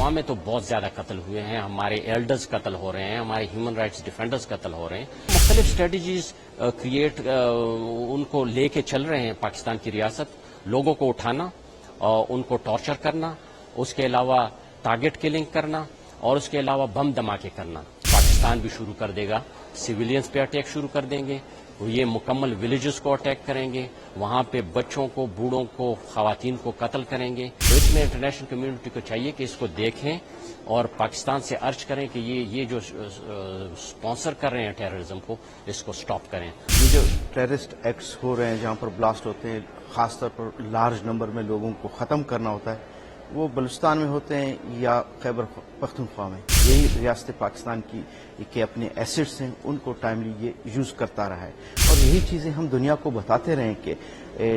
پختونخوا میں تو بہت زیادہ قتل ہوئے ہیں، ہمارے ایلڈرز قتل ہو رہے ہیں، ہمارے ہیومن رائٹس ڈیفینڈرز قتل ہو رہے ہیں. مختلف اسٹریٹجیز کریٹ ان کو لے کے چل رہے ہیں پاکستان کی ریاست، لوگوں کو اٹھانا اور ان کو ٹارچر کرنا، اس کے علاوہ ٹارگٹ کلنگ کرنا اور اس کے علاوہ بم دھماکے کرنا. پاکستان بھی شروع کر دے گا، سویلینز پہ اٹیک شروع کر دیں گے، یہ مکمل ولیجز کو اٹیک کریں گے، وہاں پہ بچوں کو، بوڑھوں کو، خواتین کو قتل کریں گے. تو اس میں انٹرنیشنل کمیونٹی کو چاہیے کہ اس کو دیکھیں اور پاکستان سے عرض کریں کہ یہ جو اسپانسر کر رہے ہیں ٹیررزم کو، اس کو سٹاپ کریں. یہ جو ٹیررسٹ ایکٹس ہو رہے ہیں جہاں پر بلاسٹ ہوتے ہیں، خاص طور پر لارج نمبر میں لوگوں کو ختم کرنا ہوتا ہے، وہ بلوچستان میں ہوتے ہیں یا خیبر پختونخوا میں. یہی ریاست پاکستان کی کہ اپنے ایسٹس ہیں ان کو ٹائملی یہ یوز کرتا رہا ہے، اور یہی چیزیں ہم دنیا کو بتاتے رہے کہ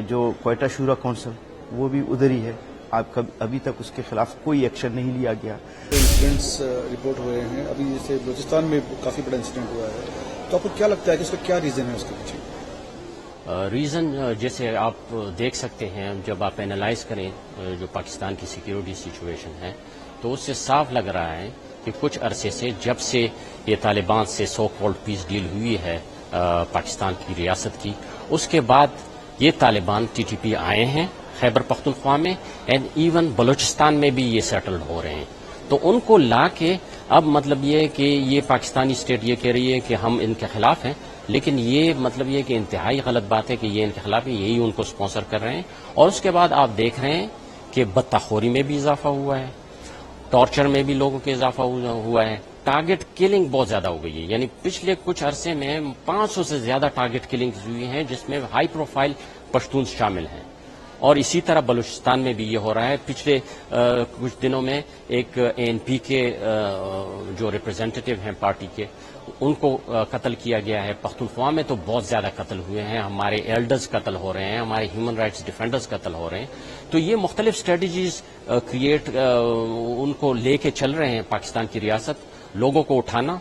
جو کوئٹہ شورا کونسل وہ بھی ادھر ہی ہے. آپ ابھی تک اس کے خلاف کوئی ایکشن نہیں لیا گیا. انسیڈنٹس رپورٹ ہوئے ہیں، ابھی جیسے بلوچستان میں کافی بڑا انسیڈنٹ ہوا ہے، تو آپ کو کیا لگتا ہے کہ اس کا کیا ریزن ہے اس کے پیچھے؟ ریزن جیسے آپ دیکھ سکتے ہیں، جب آپ اینالائز کریں جو پاکستان کی سیکیورٹی سچویشن ہے تو اس سے صاف لگ رہا ہے کہ کچھ عرصے سے، جب سے یہ طالبان سے سو کالڈ پیس ڈیل ہوئی ہے پاکستان کی ریاست کی، اس کے بعد یہ طالبان ٹی ٹی پی آئے ہیں خیبر پختونخوا میں، اینڈ ایون بلوچستان میں بھی یہ سیٹلڈ ہو رہے ہیں. تو ان کو لا کے اب مطلب یہ ہے کہ یہ پاکستانی اسٹیٹ یہ کہہ رہی ہے کہ ہم ان کے خلاف ہیں، لیکن یہ مطلب یہ کہ انتہائی غلط بات ہے کہ یہ ان کے خلاف ہے، یہی ان کو سپانسر کر رہے ہیں. اور اس کے بعد آپ دیکھ رہے ہیں کہ بدتخوری میں بھی اضافہ ہوا ہے، ٹارچر میں بھی لوگوں کے اضافہ ہوا ہے، ٹارگٹ کلنگ بہت زیادہ ہو گئی ہے. یعنی پچھلے کچھ عرصے میں 500 سے زیادہ ٹارگٹ کلنگز ہوئی ہیں، جس میں ہائی پروفائل پشتون شامل ہیں. اور اسی طرح بلوچستان میں بھی یہ ہو رہا ہے. پچھلے کچھ دنوں میں ایک ANP کے جو ریپرزینٹیٹیو ہیں پارٹی کے، ان کو قتل کیا گیا ہے. پختونخوا میں تو بہت زیادہ قتل ہوئے ہیں، ہمارے ایلڈرز قتل ہو رہے ہیں، ہمارے ہیومن رائٹس ڈیفینڈرز قتل ہو رہے ہیں. تو یہ مختلف اسٹریٹجیز کریٹ ان کو لے کے چل رہے ہیں پاکستان کی ریاست، لوگوں کو اٹھانا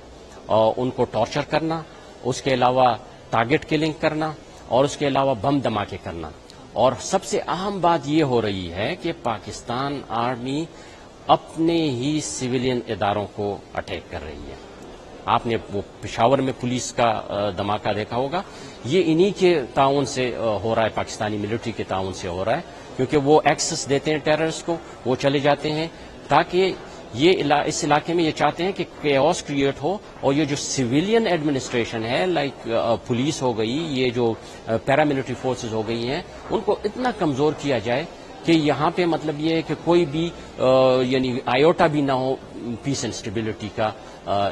اور ان کو ٹارچر کرنا، اس کے علاوہ ٹارگٹ کلنگ کرنا اور اس کے علاوہ بم دھماکے کرنا. اور سب سے اہم بات یہ ہو رہی ہے کہ پاکستان آرمی اپنے ہی سویلین اداروں کو اٹیک کر رہی ہے. آپ نے وہ پشاور میں پولیس کا دھماکہ دیکھا ہوگا، یہ انہی کے تعاون سے ہو رہا ہے، پاکستانی ملٹری کے تعاون سے ہو رہا ہے، کیونکہ وہ ایکسس دیتے ہیں ٹیررسٹ کو، وہ چلے جاتے ہیں تاکہ اس علاقے میں یہ چاہتے ہیں کہ کیوس کریٹ ہو. اور یہ جو سویلین ایڈمنسٹریشن ہے، لائک پولیس ہو گئی، یہ جو پیراملٹری فورسز ہو گئی ہیں، ان کو اتنا کمزور کیا جائے کہ یہاں پہ مطلب یہ ہے کہ کوئی بھی یعنی آئیوٹا بھی نہ ہو پیس اینڈ اسٹیبلٹی کا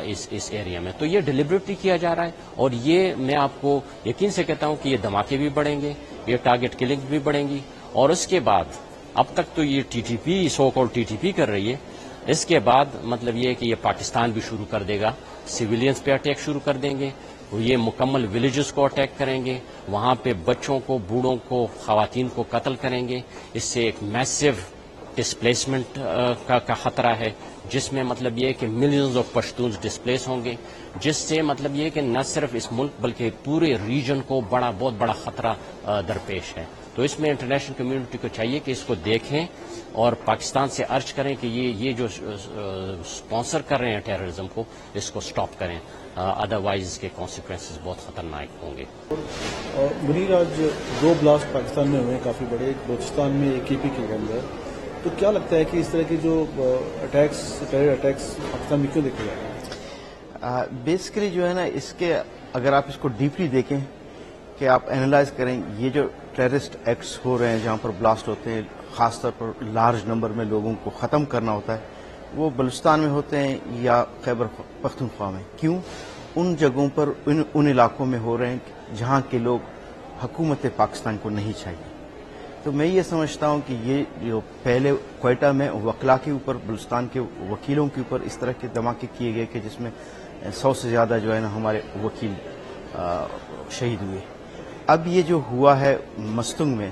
اس ایریا میں. تو یہ ڈیلیبریٹلی کیا جا رہا ہے، اور یہ میں آپ کو یقین سے کہتا ہوں کہ یہ دھماکے بھی بڑھیں گے، یہ ٹارگٹ کلنگ بھی بڑھیں گی. اور اس کے بعد اب تک تو یہ T T P so called T T P کر رہی ہے، اس کے بعد مطلب یہ ہے کہ یہ پاکستان بھی شروع کر دے گا، سویلینز پہ اٹیک شروع کر دیں گے، یہ مکمل ولیجز کو اٹیک کریں گے، وہاں پہ بچوں کو، بوڑھوں کو، خواتین کو قتل کریں گے. اس سے ایک میسو ڈسپلیسمنٹ کا خطرہ ہے، جس میں مطلب یہ ہے کہ ملینز آف پشتونز ڈسپلیس ہوں گے، جس سے مطلب یہ ہے کہ نہ صرف اس ملک بلکہ پورے ریجن کو بہت بڑا خطرہ درپیش ہے. تو اس میں انٹرنیشنل کمیونٹی کو چاہیے کہ اس کو دیکھیں اور پاکستان سے عرض کریں کہ یہ جو اسپانسر کر رہے ہیں ٹیررزم کو، اس کو سٹاپ کریں، ادروائز اس کے کانسیکوینسز بہت خطرناک ہوں گے. منیر، آج 2 بلاسٹ پاکستان میں ہوئے ہیں کافی بڑے، ایک بلوچستان میں، ایک KP کے اندر، تو کیا لگتا ہے کہ اس طرح کے جو ٹیرر اٹیکس پاکستان میں کیوں دیکھے جا رہے ہیں؟ بیسیکلی جو ہے نا، اس کے اگر آپ اس کو ڈیپلی دیکھیں کہ آپ اینالائز کریں، یہ جو ٹیررسٹ ایکٹس ہو رہے ہیں جہاں پر بلاسٹ ہوتے ہیں، خاص طور پر لارج نمبر میں لوگوں کو ختم کرنا ہوتا ہے، وہ بلوچستان میں ہوتے ہیں یا خیبر پختونخوا میں. کیوں؟ ان جگہوں پر ان علاقوں میں ہو رہے ہیں جہاں کے لوگ حکومت پاکستان کو نہیں چاہیے. تو میں یہ سمجھتا ہوں کہ یہ جو پہلے کوئٹہ میں وکلا کے اوپر، بلوچستان کے وکیلوں کے اوپر اس طرح کے دھماکے کیے گئے کہ جس میں 100 سے زیادہ جو ہے نا ہمارے وکیل شہید ہوئے. اب یہ جو ہوا ہے مستنگ میں،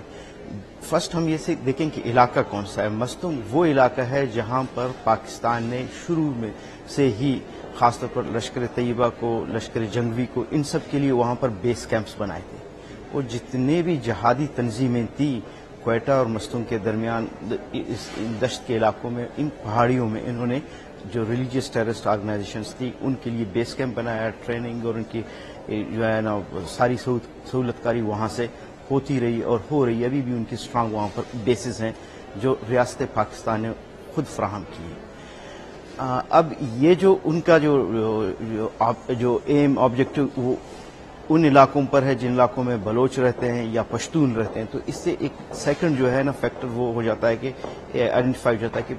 فرسٹ ہم یہ دیکھیں کہ علاقہ کون سا ہے. مستنگ وہ علاقہ ہے جہاں پر پاکستان نے شروع میں سے ہی خاص طور پر لشکر طیبہ کو، لشکر جنگوی کو، ان سب کے لیے وہاں پر بیس کیمپس بنائے تھے. وہ جتنے بھی جہادی تنظیمیں تھیں کوئٹہ اور مستونگ کے درمیان اس دشت کے علاقوں میں ان پہاڑیوں میں انہوں نے جو ریلیجیس ٹیررسٹ آرگنائزیشنز تھی ان کے لیے بیس کیمپ بنایا، ٹریننگ اور ان کی جو ہے نا ساری سہولت کاری وہاں سے ہوتی رہی اور ہو رہی ہے. ابھی بھی ان کی اسٹرانگ وہاں پر بیسز ہیں جو ریاست پاکستان نے خود فراہم کی ہے. اب یہ جو ان کا جو ایم آبجیکٹو وہ ان علاقوں پر ہے جن علاقوں میں بلوچ رہتے ہیں یا پشتون رہتے ہیں، تو اس سے ایک سیکنڈ جو ہے نا فیکٹر وہ ہو جاتا ہے کہ آئیڈینٹیفائی ہو جاتا ہے کہ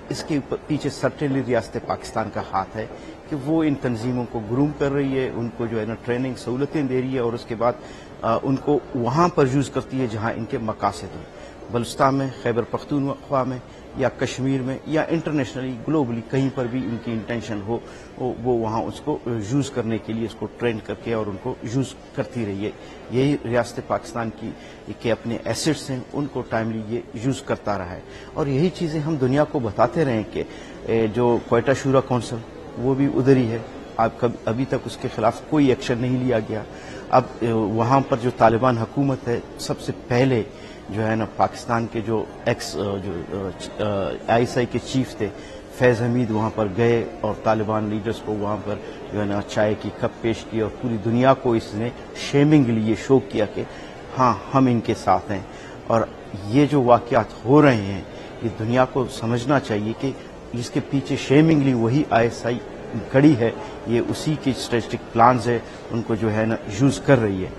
اس کے پیچھے سرٹنلی ریاست پاکستان کا ہاتھ ہے کہ وہ ان تنظیموں کو گروم کر رہی ہے، ان کو جو ہے نا ٹریننگ سہولتیں دے رہی ہے اور اس کے بعد ان کو وہاں پر یوز کرتی ہے جہاں ان کے مقاصد ہیں. بلوچستان میں، خیبر پختونخوا میں یا کشمیر میں یا انٹرنیشنلی گلوبلی کہیں پر بھی ان کی انٹینشن ہو وہ وہاں اس کو یوز کرنے کے لیے اس کو ٹرین کر کے اور ان کو یوز کرتی رہی ہے. یہی ریاست پاکستان کی کہ اپنے ایسٹس ہیں ان کو ٹائملی یہ یوز کرتا رہا ہے اور یہی چیزیں ہم دنیا کو بتاتے رہے کہ جو کوئٹہ شورا کونسل وہ بھی ادھر ہی ہے. ابھی تک اس کے خلاف کوئی ایکشن نہیں لیا گیا. اب وہاں پر جو طالبان حکومت ہے، سب سے پہلے جو ہے نا پاکستان کے جو ایکس جو آئی ایس آئی کے چیف تھے فیض حمید وہاں پر گئے اور طالبان لیڈرز کو وہاں پر جو ہے نا چائے کی کپ پیش کی اور پوری دنیا کو اس نے شیمنگ لیے شو کیا کہ ہاں ہم ان کے ساتھ ہیں. اور یہ جو واقعات ہو رہے ہیں یہ دنیا کو سمجھنا چاہیے کہ اس کے پیچھے شیمنگلی وہی آئی ایس آئی کھڑی ہے، یہ اسی کی اسٹریٹجک پلانز ہے، ان کو جو ہے نا یوز کر رہی ہے.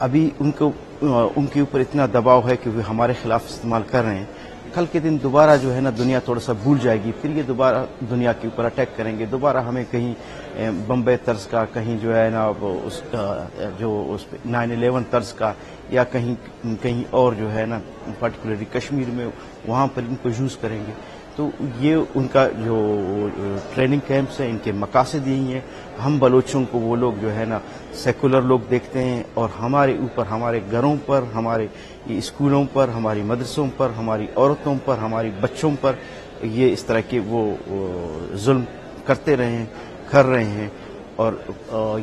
ابھی ان کے اوپر اتنا دباؤ ہے کہ وہ ہمارے خلاف استعمال کر رہے ہیں. کل کے دن دوبارہ جو ہے نا دنیا تھوڑا سا بھول جائے گی، پھر یہ دوبارہ دنیا کے اوپر اٹیک کریں گے. دوبارہ ہمیں کہیں بمبئی طرز کا، کہیں جو ہے نا اس جو 9/11 طرز کا یا کہیں اور جو ہے نا پرٹیکولرلی کشمیر میں وہاں پر ان کو یوز کریں گے. تو یہ ان کا جو ٹریننگ کیمپس ہیں ان کے مقاصد یہی ہیں. ہم بلوچوں کو وہ لوگ جو ہے نا سیکولر لوگ دیکھتے ہیں اور ہمارے اوپر، ہمارے گھروں پر، ہمارے اسکولوں پر، ہماری مدرسوں پر، ہماری عورتوں پر، ہماری بچوں پر یہ اس طرح کے وہ ظلم کرتے رہے ہیں، کر رہے ہیں اور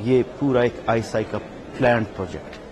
یہ پورا ایک آئی ایس آئی کا پلانڈ پروجیکٹ ہے.